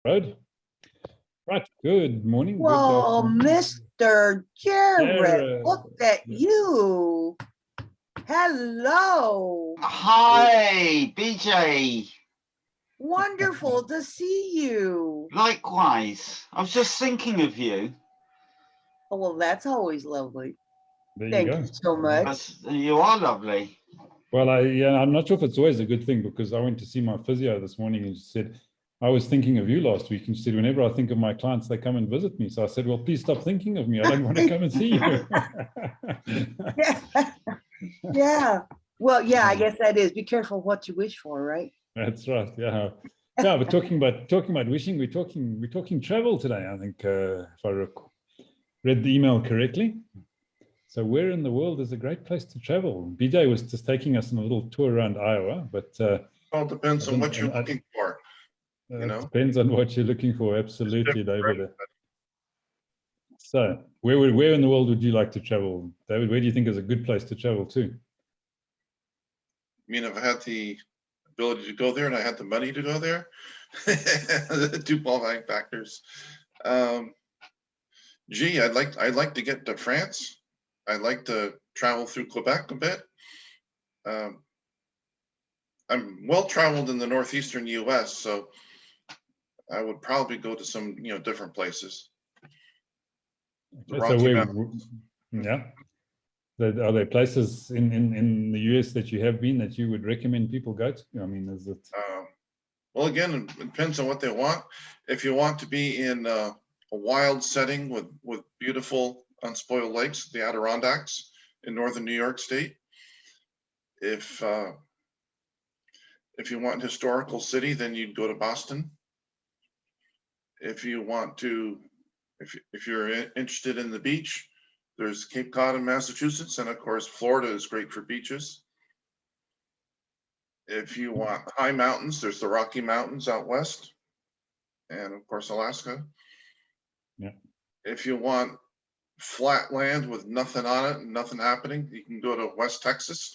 Road. Right, good morning. Good Whoa, afternoon. Mr. Jared, Jared. look at you. Hello. Hi, BJ. Wonderful to see you. Likewise. I was just thinking of you. Oh, well, that's always lovely. There you Thank go. you so much. You are lovely. Well, I'm not sure if it's always a good thing, because I went to see my physio this morning and she said, I was thinking of you last week. And she said, whenever I think of my clients, they come and visit me. So I said, well, please stop thinking of me. I don't want to come and see you. Yeah. Well, yeah, I guess that is. Be careful what you wish for, right? That's right. Yeah. Yeah, but talking about wishing, we're talking travel today, I think, if I read the email correctly. So where in the world is a great place to travel? BJ was just taking us on a little tour around Iowa, but well, it depends on what you're looking for. You know, depends on what you're looking for. Absolutely, David. So where in the world would you like to travel, David? Where do you think is a good place to travel to? I mean, if I had the ability to go there and I had the money to go there, the two qualifying factors. Gee, I'd like to get to France. I'd like to travel through Quebec a bit. I'm well traveled in the northeastern U.S., so I would probably go to some different places. Okay, yeah. Are there places in the US that you have been that you would recommend people go to? I mean, is it? Well, again, it depends on what they want. If you want to be in a wild setting with beautiful unspoiled lakes, the Adirondacks in northern New York State. If you want historical city, then you'd go to Boston. If you want to, if you're interested in the beach, there's Cape Cod in Massachusetts, and of course, Florida is great for beaches. If you want high mountains, there's the Rocky Mountains out west, and of course, Alaska. Yeah. If you want flat land with nothing on it and nothing happening, you can go to West Texas.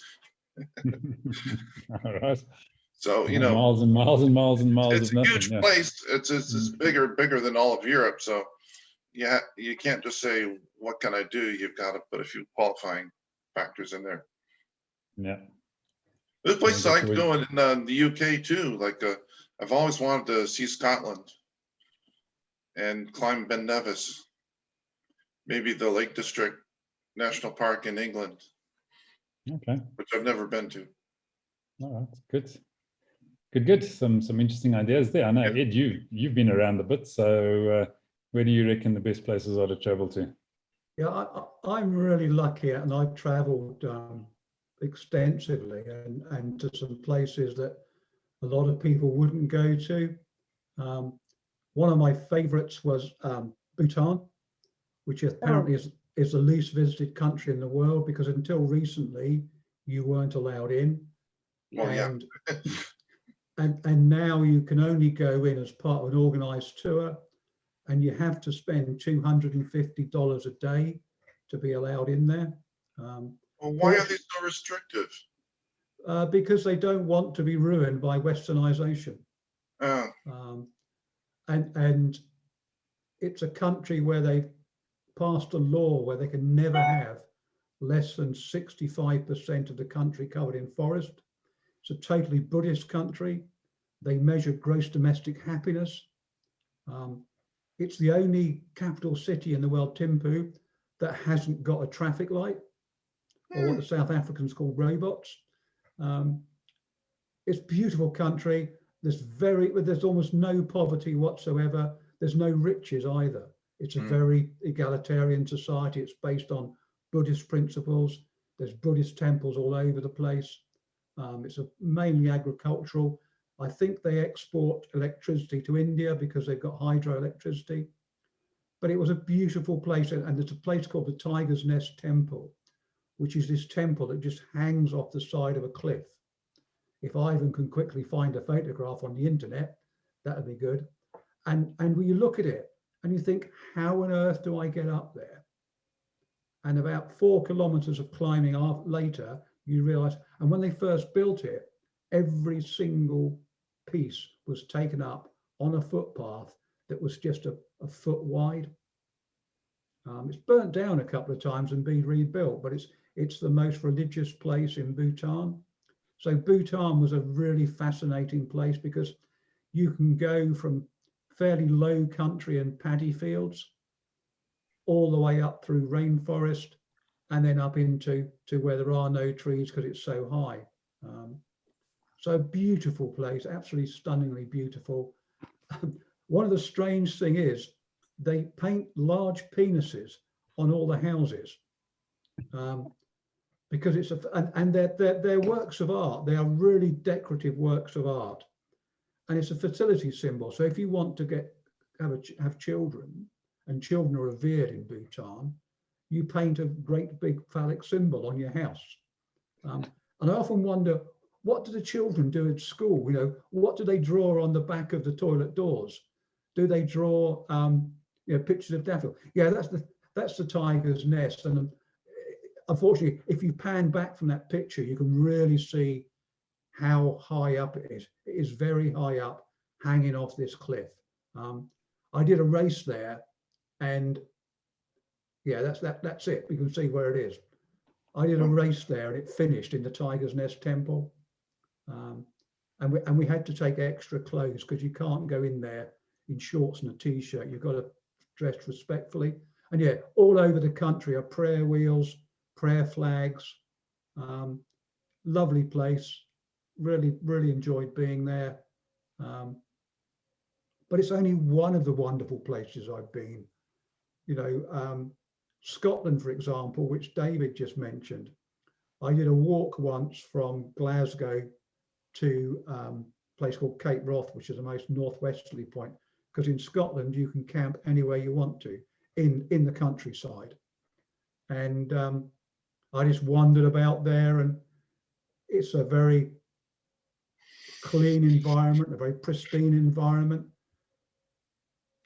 All right. So, miles and miles and miles and miles it's of nothing. a huge place. It's bigger than all of Europe. So yeah, you can't just say, what can I do? You've got to put a few qualifying factors in there. Yeah. There's places I like to go in the UK too. Like I've always wanted to see Scotland and climb Ben Nevis, maybe the Lake District National Park in England. Okay. Which I've never been to. All right, good. Some interesting ideas there. I know, Ed, you've been around a bit, so where do you reckon the best places are to travel to? Yeah, I'm really lucky, and I've traveled extensively and to some places that a lot of people wouldn't go to. One of my favorites was Bhutan, which apparently is the least visited country in the world, because until recently you weren't allowed in. Well, and, and now you can only go in as part of an organized tour, and you have to spend $250 a day to be allowed in there. Well, why are they so restrictive? Because they don't want to be ruined by westernization. And it's a country where they've passed a law where they can never have less than 65% of the country covered in forest. It's a totally Buddhist country. They measure gross domestic happiness. It's the only capital city in the world, Thimphu, that hasn't got a traffic light, or what the South Africans call robots. It's a beautiful country. There's almost no poverty whatsoever. There's no riches either. It's a very egalitarian society. It's based on Buddhist principles. There's Buddhist temples all over the place. It's mainly agricultural. I think they export electricity to India because they've got hydroelectricity. But it was a beautiful place, and there's a place called the Tiger's Nest Temple, which is this temple that just hangs off the side of a cliff. If Ivan can quickly find a photograph on the internet, that would be good. And when you look at it and you think, how on earth do I get up there? And about 4 kilometers of climbing later, you realize, and when they first built it, every single piece was taken up on a footpath that was just a foot wide. It's burnt down a couple of times and been rebuilt, but it's the most religious place in Bhutan. So Bhutan was a really fascinating place because you can go from fairly low country and paddy fields all the way up through rainforest and then up into where there are no trees because it's so high. So a beautiful place, absolutely stunningly beautiful. One of the strange thing is they paint large penises on all the houses because it's and they're works of art. They are really decorative works of art, and it's a fertility symbol. So if you want to have children, and children are revered in Bhutan, you paint a great big phallic symbol on your house. And I often wonder, what do the children do at school? You know, what do they draw on the back of the toilet doors? Do they draw pictures of daffodil? Yeah, that's the tiger's nest. And unfortunately, if you pan back from that picture, you can really see how high up it is. It is very high up, hanging off this cliff. I did a race there, and yeah, that's it. You can see where it is. I did a race there, and it finished in the Tiger's Nest Temple. And we had to take extra clothes because you can't go in there in shorts and a t-shirt. You've got to dress respectfully. And yeah, all over the country are prayer wheels, prayer flags. Lovely place. Really, really enjoyed being there. But it's only one of the wonderful places I've been. You know, Scotland, for example, which David just mentioned. I did a walk once from Glasgow to a place called Cape Wrath, which is the most northwesterly point, because in Scotland you can camp anywhere you want to in the countryside. And I just wandered about there, and it's a very clean environment, a very pristine environment.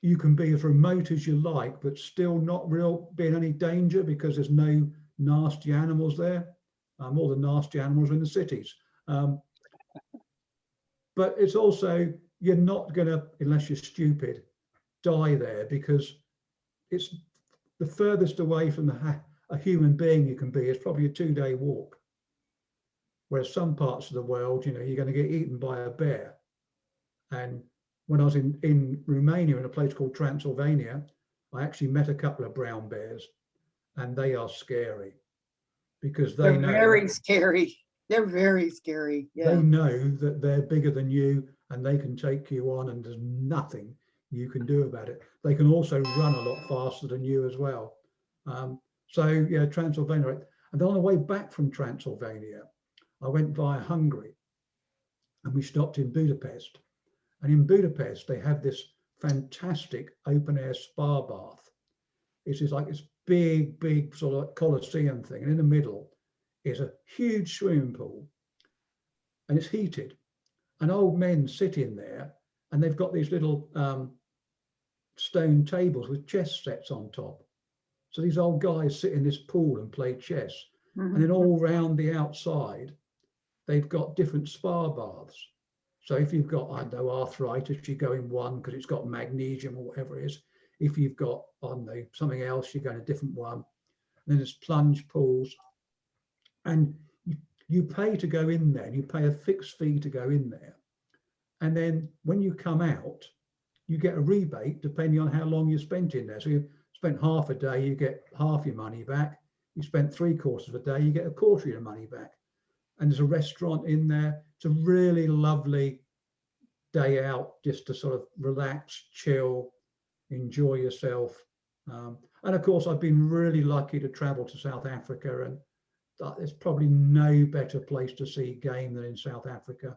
You can be as remote as you like, but still not be in any danger because there's no nasty animals there. All the nasty animals are in the cities. But it's also, you're not gonna, unless you're stupid, die there, because it's the furthest away from a human being you can be is probably a 2-day walk. Whereas some parts of the world, you know, you're going to get eaten by a bear. And when I was in Romania, in a place called Transylvania, I actually met a couple of brown bears, and they are scary because they They're know very scary. They're very scary. they Yeah. know that they're bigger than you and they can take you on, and there's nothing you can do about it. They can also run a lot faster than you as well. So yeah, Transylvania. And then on the way back from Transylvania, I went via Hungary, and we stopped in Budapest. And in Budapest, they have this fantastic open air spa bath. It's just like this big sort of Colosseum thing. And in the middle is a huge swimming pool, and it's heated. And old men sit in there, and they've got these little stone tables with chess sets on top. So these old guys sit in this pool and play chess. Mhm. And then all round the outside, they've got different spa baths. So if you've got, I don't know, arthritis, you go in one because it's got magnesium or whatever it is. If you've got, I don't know, something else, you go in a different one. And then there's plunge pools. And you pay to go in there, and you pay a fixed fee to go in there. And then when you come out, you get a rebate depending on how long you spent in there. So you spent half a day, you get half your money back. You spent 3/4 of a day, you get a quarter of your money back. And there's a restaurant in there. It's a really lovely day out just to sort of relax, chill, enjoy yourself. And of course, I've been really lucky to travel to South Africa, and there's probably no better place to see game than in South Africa.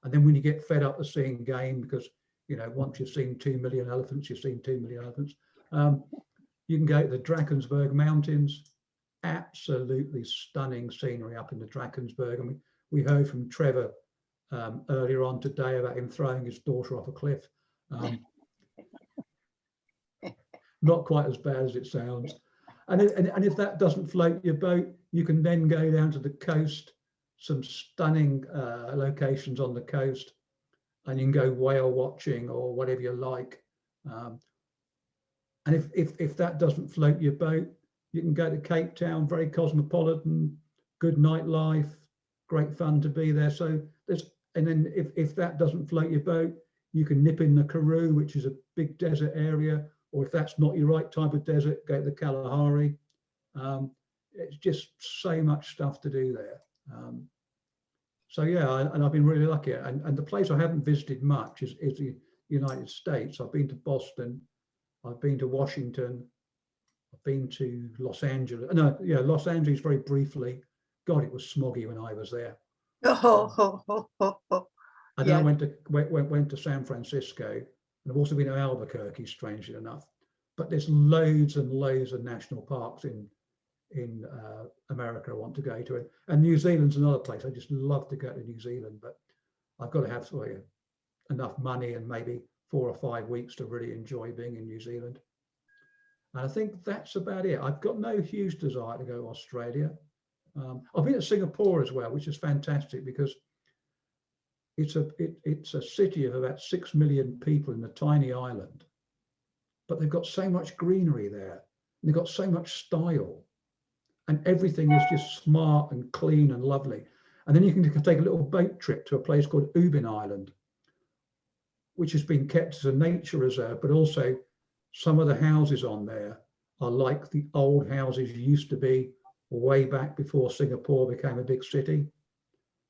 And then when you get fed up of seeing game, because, you know, once you've seen 2 million elephants, you've seen 2 million elephants. You can go to the Drakensberg Mountains. Absolutely stunning scenery up in the Drakensberg. And we heard from Trevor earlier on today about him throwing his daughter off a cliff. Not quite as bad as it sounds. And if that doesn't float your boat, you can then go down to the coast, some stunning locations on the coast. and you can go whale watching or whatever you like. And if that doesn't float your boat, you can go to Cape Town, very cosmopolitan, good nightlife, great fun to be there. So and then if that doesn't float your boat, you can nip in the Karoo, which is a big desert area, or if that's not your right type of desert, go to the Kalahari. It's just so much stuff to do there. So yeah, and I've been really lucky. And the place I haven't visited much is the United States. I've been to Boston, I've been to Washington, I've been to Los Angeles. No, yeah, Los Angeles very briefly. God, it was smoggy when I was there. And then I went to San Francisco, and I've also been to Albuquerque, strangely enough. But there's loads and loads of national parks in America I want to go to, and New Zealand's another place. I just love to go to New Zealand, but I've got to have sort of enough money and maybe 4 or 5 weeks to really enjoy being in New Zealand. And I think that's about it. I've got no huge desire to go to Australia. I've been to Singapore as well, which is fantastic because it's a city of about 6 million people in a tiny island, but they've got so much greenery there. And they've got so much style, and everything is just smart and clean and lovely. And then you can take a little boat trip to a place called Ubin Island, which has been kept as a nature reserve, but also some of the houses on there are like the old houses used to be way back before Singapore became a big city.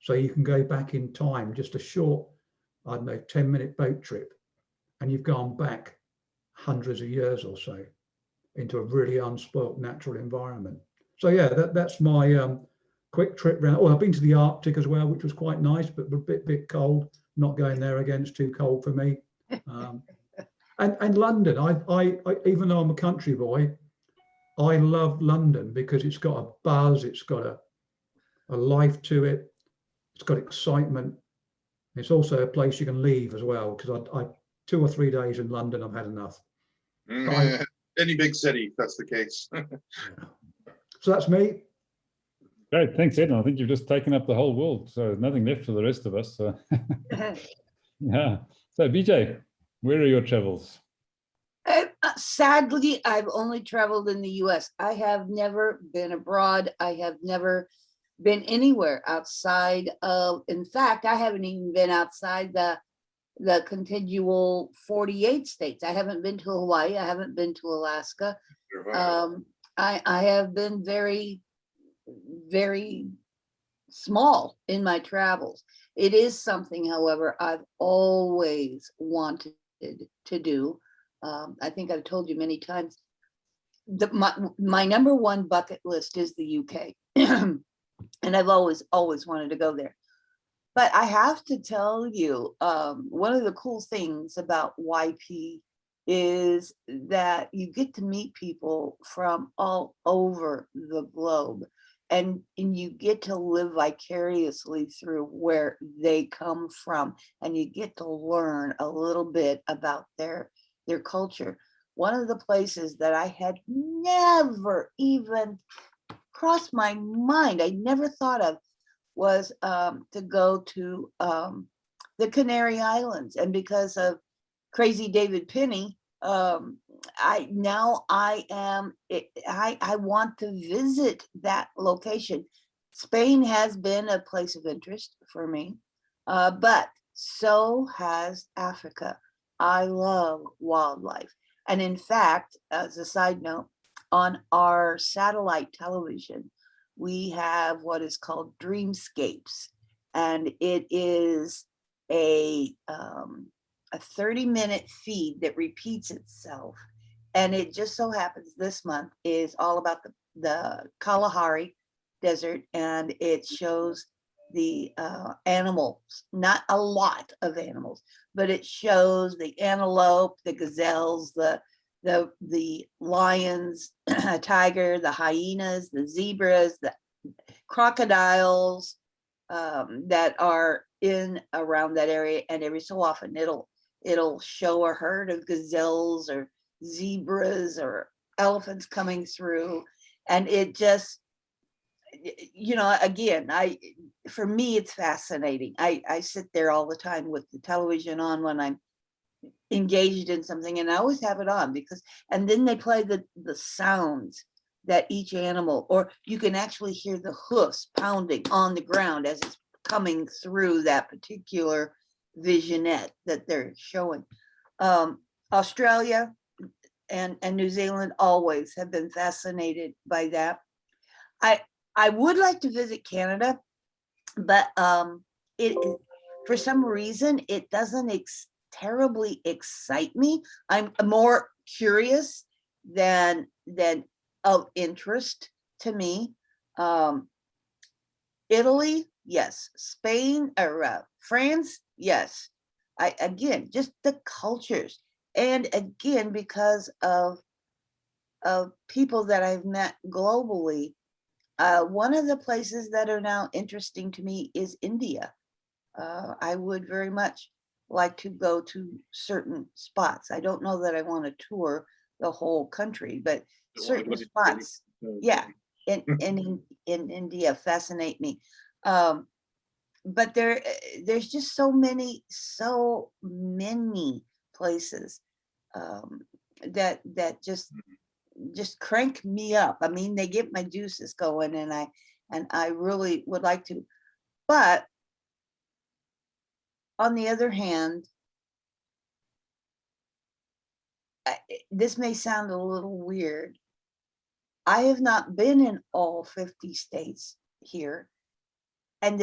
So you can go back in time, just a short, I don't know, 10-minute boat trip, and you've gone back hundreds of years or so into a really unspoilt natural environment. So yeah, that's my quick trip around. Oh, I've been to the Arctic as well, which was quite nice, but a bit cold. Not going there again, it's too cold for me. And London, I even though I'm a country boy, I love London because it's got a buzz, it's got a life to it, it's got excitement. It's also a place you can leave as well, because I 2 or 3 days in London, I've had enough. Any big city, that's the case. So that's me. Great, thanks, Ed. I think you've just taken up the whole world, so nothing left for the rest of us. So. Yeah. So, BJ, where are your travels? Sadly, I've only traveled in the US. I have never been abroad. I have never been anywhere outside of, in fact, I haven't even been outside the contiguous 48 states. I haven't been to Hawaii. I haven't been to Alaska. I have been very, very small in my travels. It is something, however, I've always wanted to do. I think I've told you many times, my number one bucket list is the UK. And I've always wanted to go there. But I have to tell you, one of the cool things about YP is that you get to meet people from all over the globe, and you get to live vicariously through where they come from, and you get to learn a little bit about their culture. One of the places that I had never even crossed my mind, I never thought of, was to go to the Canary Islands. And because of Crazy David Penny, I want to visit that location. Spain has been a place of interest for me, but so has Africa. I love wildlife. And in fact, as a side note, on our satellite television, we have what is called Dreamscapes, and it is a 30-minute feed that repeats itself. And it just so happens this month is all about the Kalahari Desert, and it shows the animals, not a lot of animals, but it shows the antelope, the gazelles, the lions, tiger, the hyenas, the zebras, the crocodiles that are in around that area. And every so often it'll show a herd of gazelles or zebras or elephants coming through. And you know, again, for me, it's fascinating. I sit there all the time with the television on when I'm engaged in something, and I always have it on because, and then they play the sounds that each animal, or you can actually hear the hoofs pounding on the ground as it's coming through that particular visionette that they're showing. Australia and New Zealand always have been fascinated by that. I would like to visit Canada, but it for some reason it doesn't terribly excite me. I'm more curious than of interest to me. Italy, yes. Spain or France, yes. Again, just the cultures, and again because of people that I've met globally. One of the places that are now interesting to me is India. I would very much like to go to certain spots. I don't know that I want to tour the whole country, but certain spots, yeah, in India fascinate me. But there's just so many places that just crank me up. I mean, they get my juices going, and I really would like to. But on the other hand, this may sound a little weird. I have not been in all 50 states here. And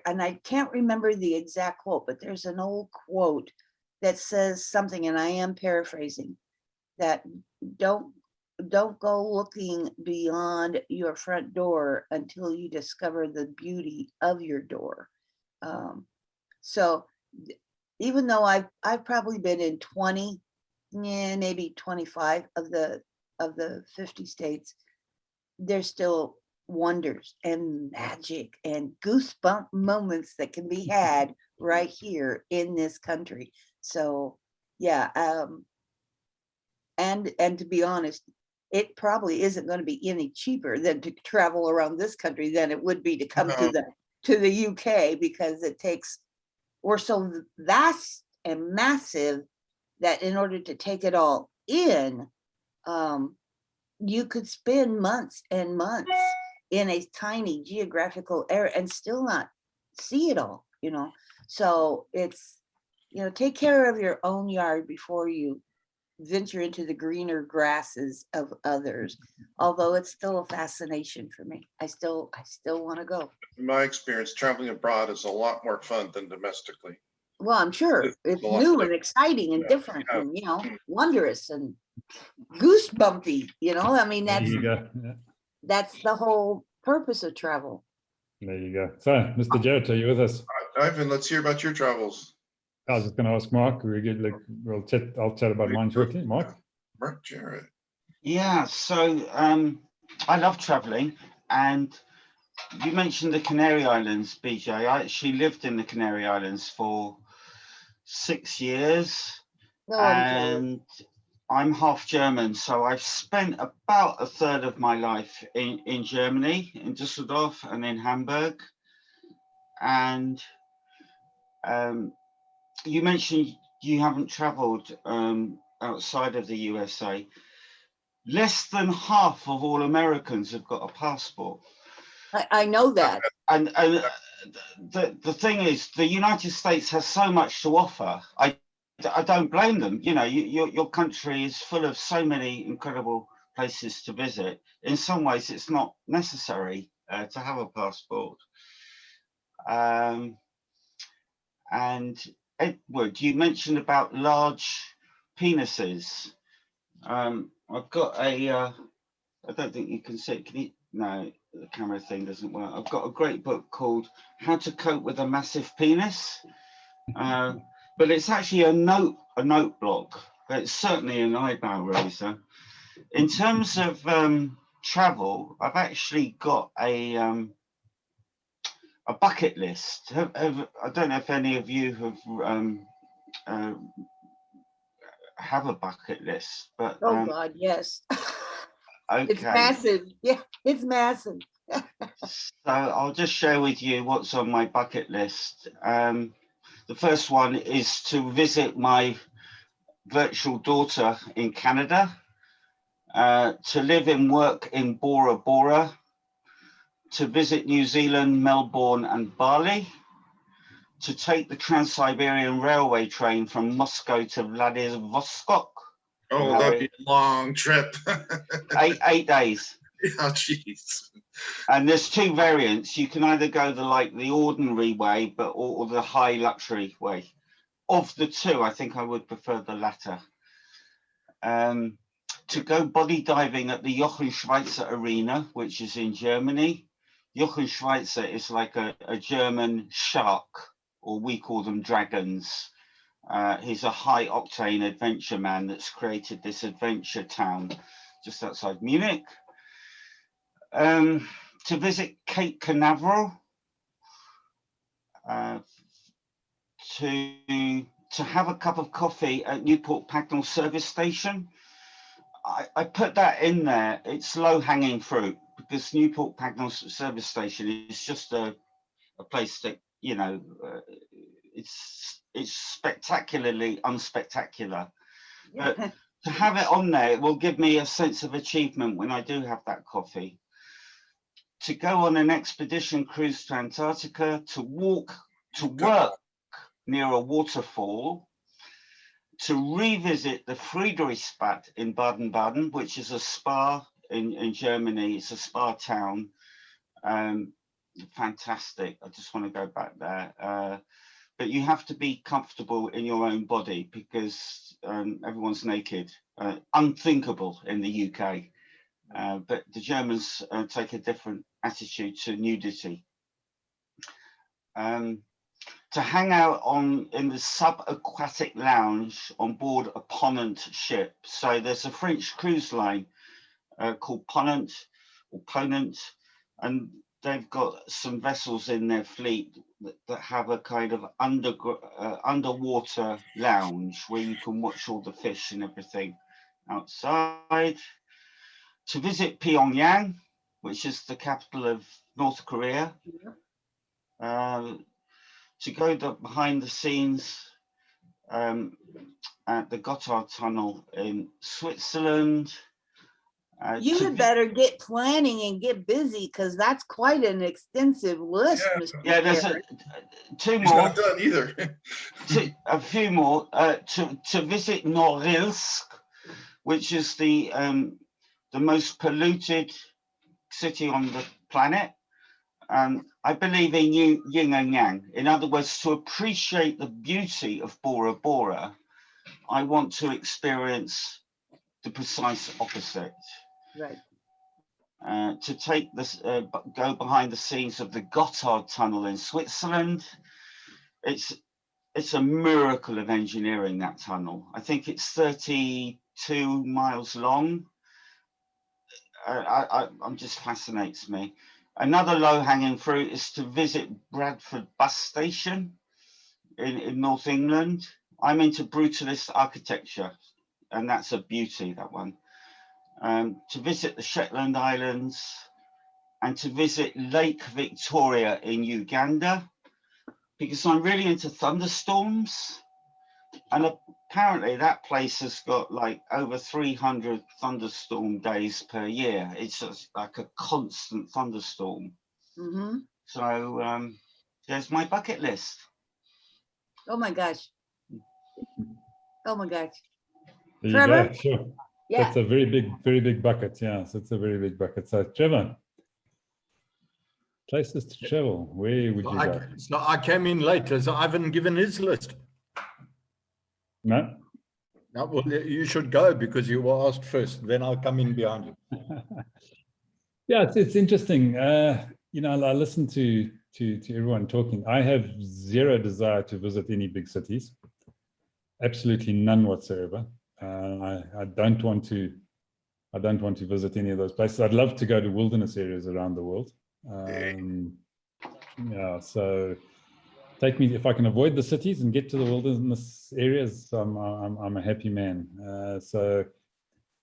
and I can't remember the exact quote, but there's an old quote that says something, and I am paraphrasing, that don't go looking beyond your front door until you discover the beauty of your door. So even though I've probably been in 20, maybe 25 of the 50 states, there's still wonders and magic and goosebump moments that can be had right here in this country. So yeah, and to be honest, it probably isn't going to be any cheaper than to travel around this country than it would be to come to the UK, because we're so vast and massive that in order to take it all in, you could spend months and months in a tiny geographical area and still not see it all, you know. So it's, you know, take care of your own yard before you venture into the greener grasses of others. Although it's still a fascination for me. I still want to go. In my experience, traveling abroad is a lot more fun than domestically. Well, I'm sure it's new and exciting and different and, you know, wondrous and goosebumpy, you know. I mean, There you go. that's the whole purpose of travel. There you go. So, Mr. Jarrett, are you with us? Ivan, let's hear about your travels. I was just going to ask Mark. I'll chat about mine shortly. Mark? Mark Jarrett. Yeah, so I love traveling, and you mentioned the Canary Islands, BJ. I actually lived in the Canary Islands for 6 years, and I'm half German, so I've spent about a third of my life in Germany, in Düsseldorf and in Hamburg. And you mentioned you haven't traveled outside of the USA. Less than half of all Americans have got a passport. I know that. And the thing is, the United States has so much to offer. I don't blame them. You know, your country is full of so many incredible places to visit. In some ways, it's not necessary to have a passport. And Edward, you mentioned about large penises. I've got I don't think you can see it. Can you? No, the camera thing doesn't work. I've got a great book called How to Cope with a Massive Penis. But it's actually a note block. It's certainly an eyebrow raiser. In terms of travel, I've actually got a bucket list. I don't know if any of you have a bucket list, but oh God, yes. okay. It's massive. Yeah, it's massive. So I'll just share with you what's on my bucket list. The first one is to visit my virtual daughter in Canada, to live and work in Bora Bora, to visit New Zealand, Melbourne and Bali, to take the Trans-Siberian Railway train from Moscow to Vladivostok. Oh, How that'd be a long trip. 8 days. Oh, jeez. And there's two variants. You can either go the ordinary way, or the high luxury way. Of the two, I think I would prefer the latter. To go body diving at the Jochen Schweizer Arena, which is in Germany. Jochen Schweizer is like a German shark, or we call them dragons. He's a high octane adventure man that's created this adventure town just outside Munich. To visit Cape Canaveral, to have a cup of coffee at Newport Pagnell service station. I put that in there. It's low hanging fruit because Newport Pagnell service station is just a place that, you know, it's spectacularly unspectacular. But to have it on there, it will give me a sense of achievement when I do have that coffee. To go on an expedition cruise to Antarctica, to work near a waterfall, to revisit the Friedrichsbad in Baden-Baden, which is a spa in Germany. It's a spa town. Fantastic. I just want to go back there. But you have to be comfortable in your own body because everyone's naked. Unthinkable in the UK. But the Germans take a different attitude to nudity. To hang out in the subaquatic lounge on board a Ponant ship. So there's a French cruise line called Ponant, and they've got some vessels in their fleet that have a kind of underwater lounge where you can watch all the fish and everything outside. To visit Pyongyang, which is the capital of North Korea. To go behind the scenes at the Gotthard Tunnel in Switzerland. You had better get planning and get busy because that's quite an extensive list. Yeah. Mr. Yeah, there's Chair. two He's more. not done either. A few more. To visit Norilsk, which is the most polluted city on the planet. I believe in yin and yang. In other words, to appreciate the beauty of Bora Bora, I want to experience the precise opposite. Right. To take this, go behind the scenes of the Gotthard Tunnel in Switzerland. It's a miracle of engineering, that tunnel. I think it's 32 miles long. I'm just fascinates me. Another low-hanging fruit is to visit Bradford bus station in North England. I'm into brutalist architecture, and that's a beauty, that one. To visit the Shetland Islands and to visit Lake Victoria in Uganda, because I'm really into thunderstorms. And apparently that place has got like over 300 thunderstorm days per year. It's just like a constant thunderstorm. Mm-hmm. So there's my bucket list. Oh my gosh. Oh my gosh. There Trevor? you go. Sure. Yeah. That's a very big bucket. Yeah, so it's a very big bucket. So Trevor, places to travel, where would you go? So I came in late. Has Ivan given his list? No? No, well, you should go because you were asked first. Then I'll come in behind you. Yeah, it's interesting. You know, I listen to everyone talking. I have zero desire to visit any big cities. Absolutely none whatsoever. I don't want to visit any of those places. I'd love to go to wilderness areas around the world. Yeah, so take me, if I can avoid the cities and get to the wilderness areas, I'm a happy man. So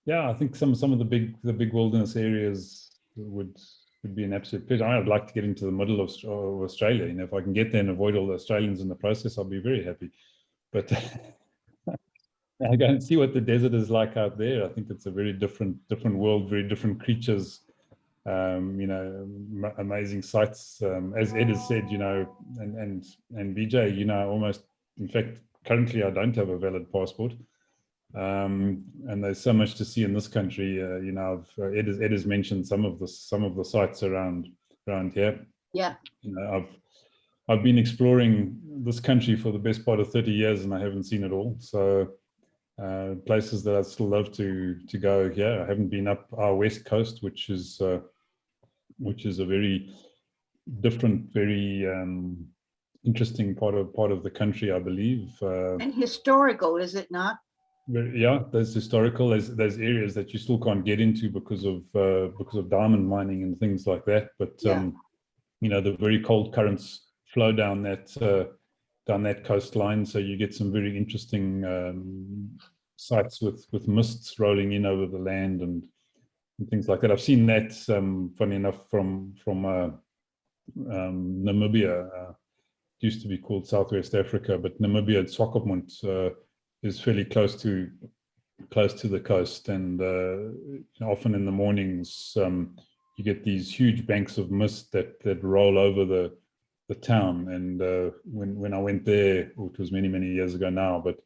yeah, I think some of the big wilderness areas would would be an absolute pleasure. I'd like to get into the middle of Australia. You know, if I can get there and avoid all the Australians in the process, I'll be very happy. But I go and see what the desert is like out there. I think it's a very different world, very different creatures. You know, amazing sights. As Ed has said, you know, and BJ, you know, almost, in fact, currently I don't have a valid passport. And there's so much to see in this country. You know, Ed has mentioned some of the sites around here. Yeah. You know, I've been exploring this country for the best part of 30 years, and I haven't seen it all. So places that I'd still love to go here. I haven't been up our west coast, which is a very different, very interesting part of the country, I believe. And historical, is it not? Yeah, there's historical. There's areas that you still can't get into because of diamond mining and things like that. But Yeah. you know, the very cold currents flow down that coastline, so you get some very interesting sites with mists rolling in over the land and things like that. I've seen that, funny enough, from Namibia. It used to be called Southwest Africa, but Namibia, Swakopmund, is fairly close to the coast, and often in the mornings you get these huge banks of mist that roll over the town. And when I went there, which was many years ago now, but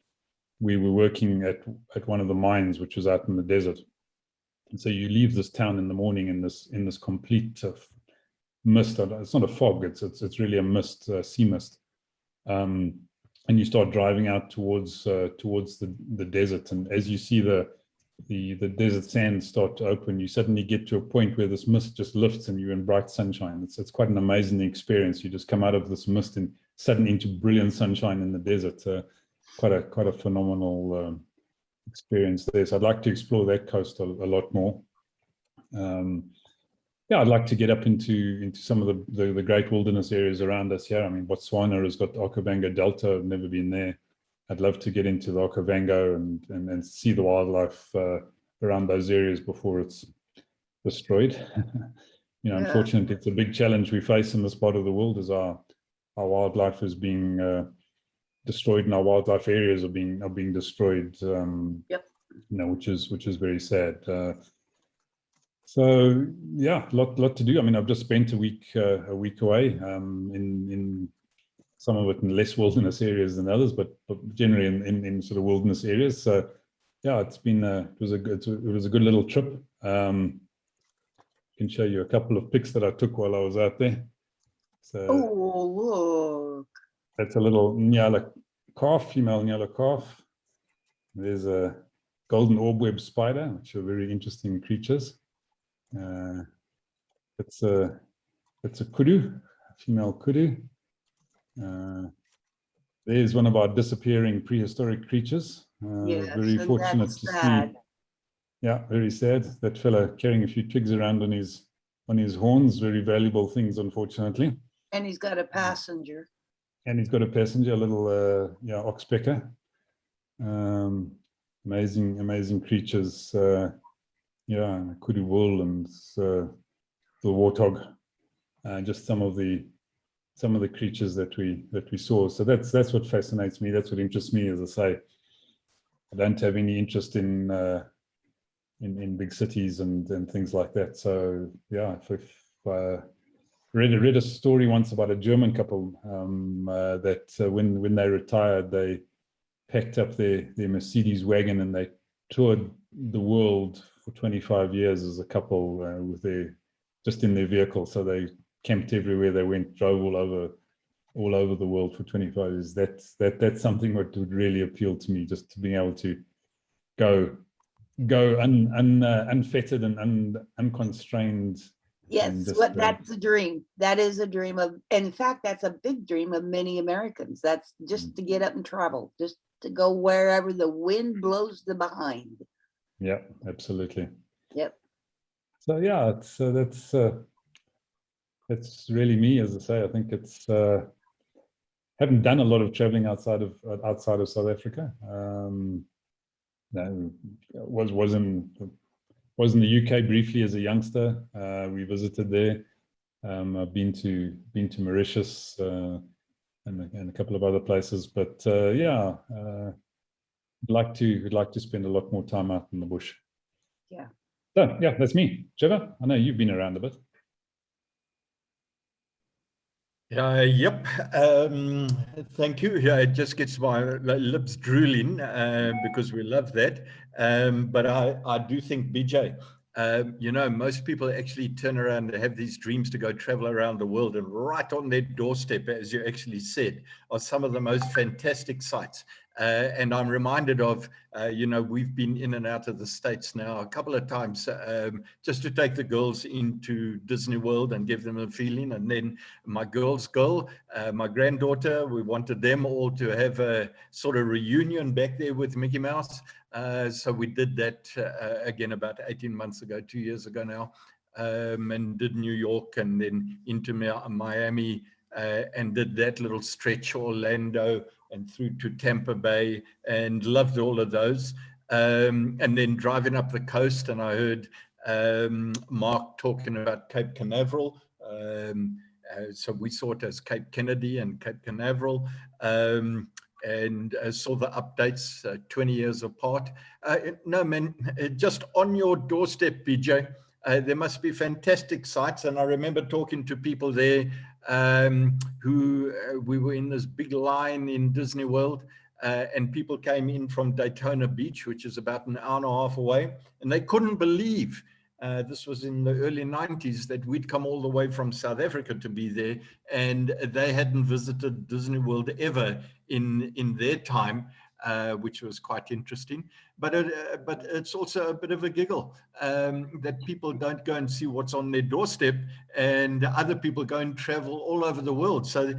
we were working at one of the mines, which was out in the desert. And so you leave this town in the morning in this complete mist. It's not a fog; it's really a mist, sea mist. And you start driving out towards the desert, and as you see the desert sands start to open, you suddenly get to a point where this mist just lifts and you're in bright sunshine. It's quite an amazing experience. You just come out of this mist and suddenly into brilliant sunshine in the desert. Quite a phenomenal experience there. So I'd like to explore that coast a lot more. Yeah, I'd like to get up into some of the great wilderness areas around us here. I mean, Botswana has got the Okavango Delta. I've never been there. I'd love to get into the Okavango and see the wildlife around those areas before it's destroyed. You know, Yeah. unfortunately, it's a big challenge we face in this part of the world, is our wildlife is being destroyed, and our wildlife areas are being destroyed. Yep. You know, which is very sad. So yeah, lot to do. I mean, I've just spent a week away in some of it in less wilderness areas than others, but generally in sort of wilderness areas. So yeah, it's been it was a good little trip. Can show you a couple of pics that I took while I was out there. So Oh, look. that's a little Nyala calf, female Nyala calf. There's a golden orb-web spider, which are very interesting creatures. It's a kudu, female kudu. There's one of our disappearing prehistoric creatures. Yes, Very and fortunate that's to sad. see. Yeah, very sad. That fella carrying a few twigs around on his horns, very valuable things, unfortunately. And he's got a passenger. And he's got a passenger, a little oxpecker. Amazing creatures. Yeah, kudu wool and the warthog. Just some of the creatures that we saw. So that's what fascinates me. That's what interests me. As I say, I don't have any interest in big cities and things like that. So yeah, if read a story once about a German couple that when they retired, they packed up their Mercedes wagon and they toured the world for 25 years as a couple with just in their vehicle. So they camped everywhere they went, drove all over the world for 25 years. That's something that would really appeal to me, just to being able to go unfettered and unconstrained. Yes, just, that's a dream. That is a dream of, in fact, that's a big dream of many Americans. That's just to get up and travel, just to go wherever the wind blows them behind. Yeah, absolutely. Yep. So yeah, that's really me. As I say, I think it's haven't done a lot of traveling outside of South Africa. Was in Was in the UK briefly as a youngster. We visited there. I've been to Mauritius and a couple of other places, but yeah, would like to spend a lot more time out in the bush. Yeah. So yeah, that's me. Trevor, I know you've been around a bit. Yep. Thank you. Yeah, it just gets my lips drooling because we love that. But I do think, BJ, you know, most people actually turn around and have these dreams to go travel around the world, and right on their doorstep, as you actually said, are some of the most fantastic sites. And I'm reminded of, you know, we've been in and out of the States now a couple of times just to take the girls into Disney World and give them a feeling. And then my girl's girl, my granddaughter, we wanted them all to have a sort of reunion back there with Mickey Mouse. So we did that again about 18 months ago, 2 years ago now, and did New York and then into Miami and did that little stretch, Orlando and through to Tampa Bay, and loved all of those. And then driving up the coast, and I heard Mark talking about Cape Canaveral. So we saw it as Cape Kennedy and Cape Canaveral. And saw the updates 20 years apart. No, man, just on your doorstep, BJ, there must be fantastic sites. And I remember talking to people there who we were in this big line in Disney World, and people came in from Daytona Beach, which is about an hour and a half away, and they couldn't believe, this was in the early 90s, that we'd come all the way from South Africa to be there, and they hadn't visited Disney World ever in their time, which was quite interesting. But it's also a bit of a giggle that people don't go and see what's on their doorstep, and other people go and travel all over the world. So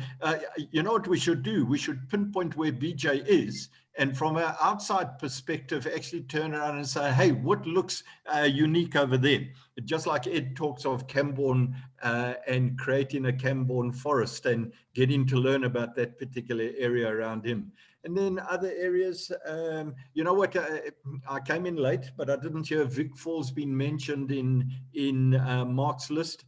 you know what we should do? We should pinpoint where BJ is, and from an outside perspective, actually turn around and say, hey, what looks unique over there? Just like Ed talks of Camborne and creating a Camborne forest and getting to learn about that particular area around him. And then other areas, you know what, I came in late, but I didn't hear Vic Falls being mentioned in Mark's list.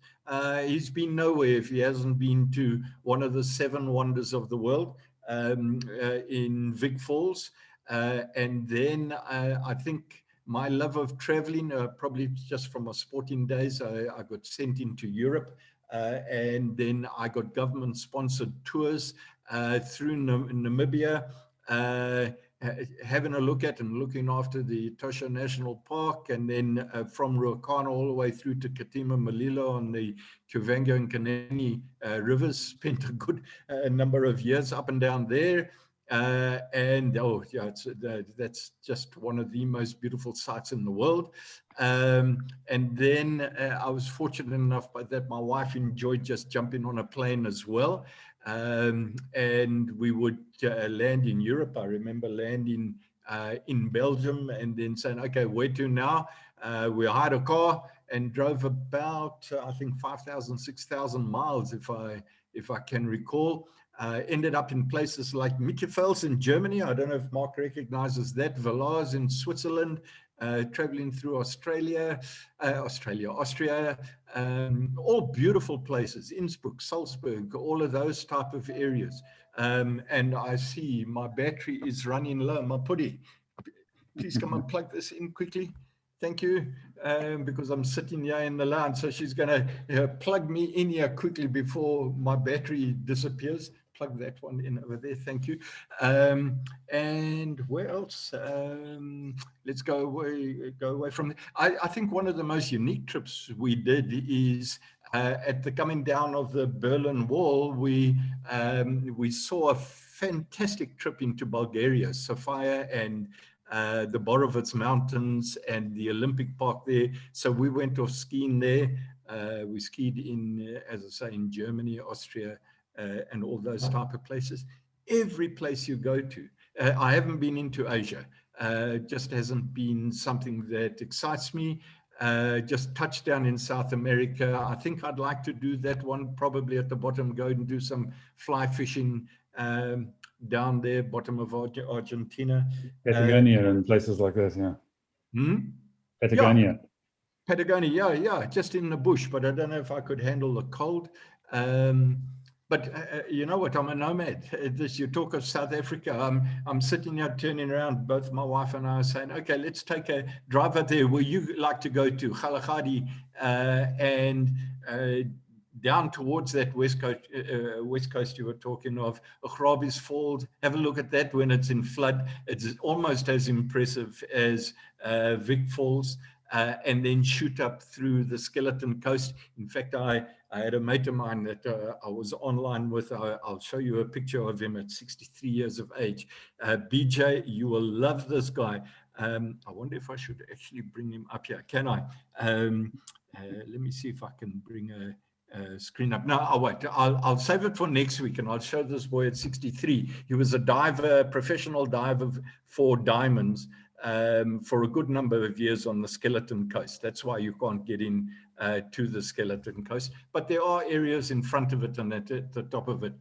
He's been nowhere if he hasn't been to one of the 7 wonders of the world in Vic Falls. And then I think my love of traveling, probably just from my sporting days, I got sent into Europe, and then I got government sponsored tours through Namibia, having a look at and looking after the Tosha National Park, and then from Ruakana all the way through to Katima Malilo on the Kavango and Kanani rivers. Spent a good number of years up and down there. And oh yeah, that's just one of the most beautiful sites in the world. And then I was fortunate enough that my wife enjoyed just jumping on a plane as well. And we would land in Europe. I remember landing in Belgium and then saying, okay, where to now? We hired a car and drove about, I think 5,000, 6,000 miles, if I can recall. Ended up in places like Mittelfels in Germany. I don't know if Mark recognizes that. Villars in Switzerland. Traveling through Austria, all beautiful places, Innsbruck, Salzburg, all of those type of areas. And I see my battery is running low. My putty, please come and plug this in quickly. Thank you, because I'm sitting here in the lounge. So she's going to plug me in here quickly before my battery disappears. Plug that one in over there. Thank you. And where else? Let's go away from. I think one of the most unique trips we did is at the coming down of the Berlin Wall. We saw a fantastic trip into Bulgaria, Sofia and the Borovets Mountains and the Olympic Park there. So we went off skiing there. We skied in, as I say, in Germany, Austria, and all those type of places. Every place you go to, I haven't been into Asia. Just hasn't been something that excites me. Just touched down in South America. I think I'd like to do that one, probably at the bottom, go and do some fly fishing down there, bottom of Argentina. Patagonia and places like this, yeah. Hmm? Patagonia. Yeah. Patagonia, yeah, just in the bush, but I don't know if I could handle the cold. But you know what? I'm a nomad. You talk of South Africa. I'm sitting here turning around. Both my wife and I are saying, okay, let's take a drive out there where you like to go to, Galagadi, and down towards that west coast you were talking of, Grabie's Falls. Have a look at that when it's in flood. It's almost as impressive as Vic Falls. And then shoot up through the Skeleton Coast. In fact, I had a mate of mine that I was online with. I'll show you a picture of him at 63 years of age. BJ, you will love this guy. I wonder if I should actually bring him up here. Can I? Let me see if I can bring a screen up. No, I'll wait. I'll save it for next week, and I'll show this boy at 63. He was a diver, professional diver for diamonds. For a good number of years on the Skeleton Coast. That's why you can't get in to the Skeleton Coast. But there are areas in front of it and at the top of it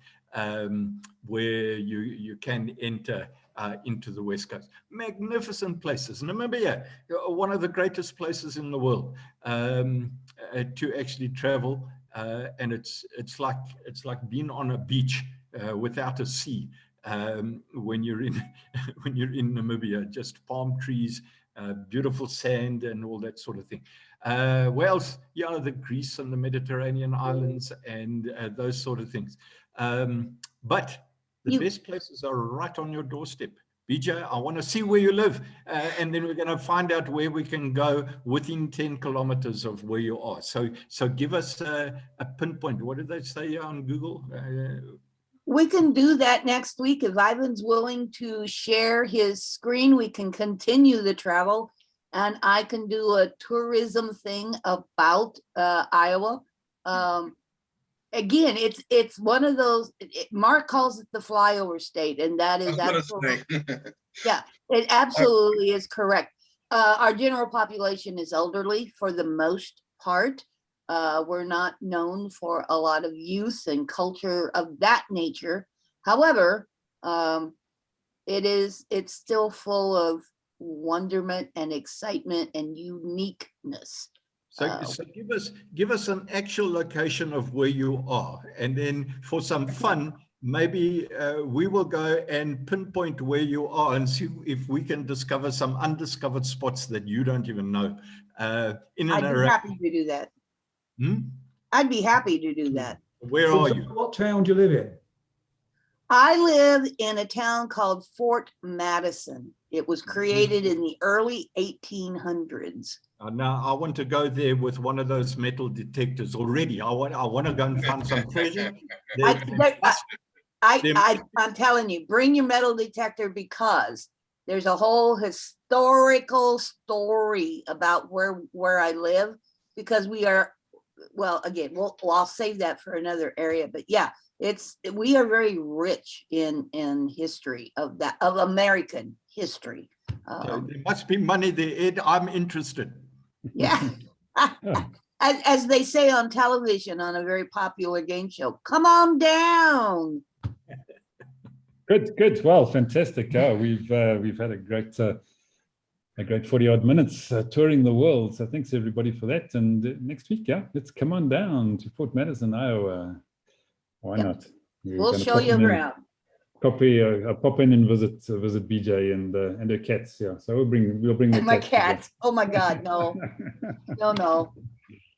where you can enter into the West Coast. Magnificent places. Namibia, one of the greatest places in the world to actually travel. And it's like being on a beach without a sea. When you're in Namibia, just palm trees, beautiful sand, and all that sort of thing. Where else? Yeah, the Greece and the Mediterranean islands and those sort of things. But the best places are right on your doorstep. BJ, I want to see where you live, and then we're going to find out where we can go within 10 kilometers of where you are. So give us a pinpoint. What did they say on Google? We can do that next week. If Ivan's willing to share his screen, we can continue the travel, and I can do a tourism thing about Iowa. Again, it's one of those, Mark calls it the flyover state, and that is absolutely, yeah, it absolutely is correct. Our general population is elderly for the most part. We're not known for a lot of youth and culture of that nature. However, it's still full of wonderment and excitement and uniqueness. So give us an actual location of where you are, and then for some fun, maybe we will go and pinpoint where you are and see if we can discover some undiscovered spots that you don't even know. I'd be happy to do that. I'd be happy to do that. Where are you? What town do you live in? I live in a town called Fort Madison. It was created in the early 1800s. Now I want to go there with one of those metal detectors already. I want to go and find some treasure. I'm telling you, bring your metal detector, because there's a whole historical story about where I live, because we are, well, again, I'll save that for another area, but yeah, we are very rich in history of American history. So there must be money there, Ed. I'm interested. Yeah. As they say on television on a very popular game show, come on down. Good. Well, fantastic. We've had a great 40 odd minutes touring the world. So thanks everybody for that. And next week, let's come on down to Fort Madison, Iowa. Why not? We'll show you around. Pop in and visit BJ and her cats. Yeah, so we'll bring and my cats. Oh my God, no, no.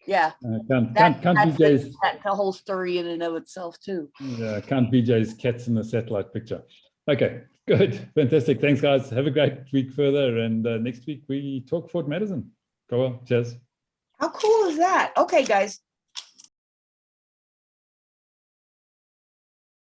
Yeah, can't BJ's. That's a whole story in and of itself too. Yeah, can't BJ's cats in the satellite picture. Okay, good, fantastic. Thanks, guys. Have a great week further, and next week we talk Fort Madison. Go on, cheers. How cool is that? Okay, guys.